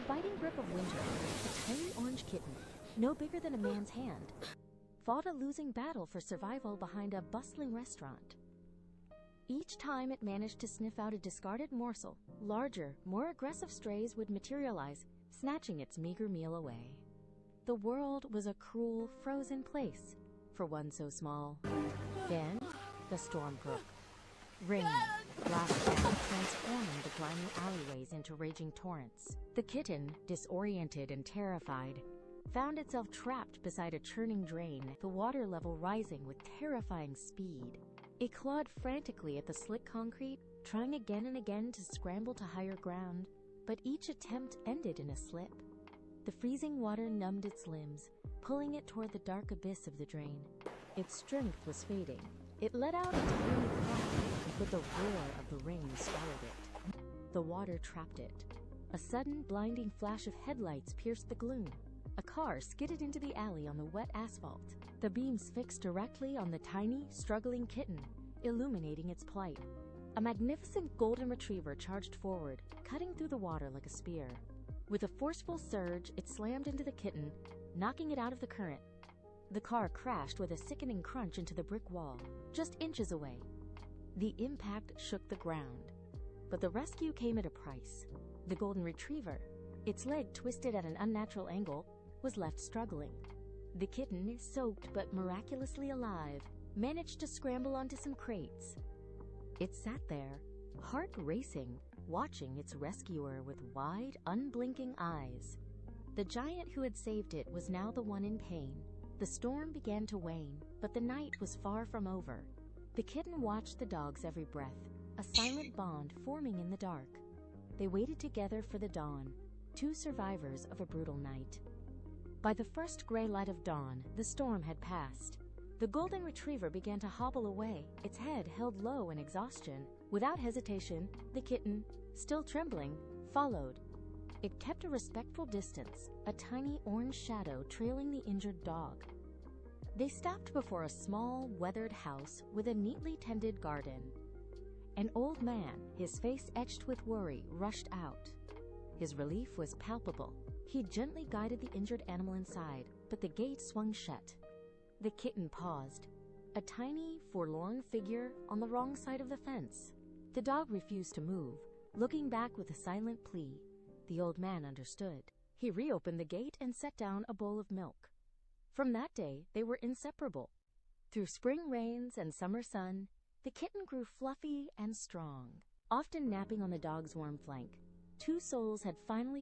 the biting grip of winter, a tiny orange kitten, no bigger than a man's hand, fought a losing battle for survival behind a bustling restaurant. Each time it managed to sniff out a discarded morsel, larger, more aggressive strays would materialize, snatching its meager meal away. The world was a cruel, frozen place for one so small. Then, the storm broke. Rain, blasting, transforming the grimy alleyways into raging torrents. The kitten, disoriented and terrified, found itself trapped beside a churning drain, the water level rising with terrifying speed. It clawed frantically at the slick concrete, trying again and again to scramble to higher ground, but each attempt ended in a slip. The freezing water numbed its limbs, pulling it toward the dark abyss of the drain. Its strength was fading. It let out a tiny cry, but the roar of the rain swallowed it. The water trapped it. A sudden, blinding flash of headlights pierced the gloom. A car skidded into the alley on the wet asphalt, the beams fixed directly on the tiny, struggling kitten, illuminating its plight. A magnificent golden retriever charged forward, cutting through the water like a spear. With a forceful surge, it slammed into the kitten, knocking it out of the current. The car crashed with a sickening crunch into the brick wall, just inches away. The impact shook the ground. But the rescue came at a price. The golden retriever, its leg twisted at an unnatural angle, was left struggling. The kitten, soaked but miraculously alive, managed to scramble onto some crates. It sat there, heart racing, watching its rescuer with wide, unblinking eyes. The giant who had saved it was now the one in pain. The storm began to wane, but the night was far from over. The kitten watched the dog's every breath, a silent bond forming in the dark. They waited together for the dawn, two survivors of a brutal night. By the first gray light of dawn, the storm had passed. The golden retriever began to hobble away, its head held low in exhaustion. Without hesitation, the kitten, still trembling, followed. It kept a respectful distance, a tiny orange shadow trailing the injured dog. They stopped before a small, weathered house with a neatly tended garden. An old man, his face etched with worry, rushed out. His relief was palpable. He gently guided the injured animal inside, but the gate swung shut. The kitten paused, a tiny, forlorn figure on the wrong side of the fence. The dog refused to move, looking back with a silent plea. The old man understood. He reopened the gate and set down a bowl of milk. From that day, they were inseparable. Through spring rains and summer sun, the kitten grew fluffy and strong. Often napping on the dog's warm flank, two souls had finally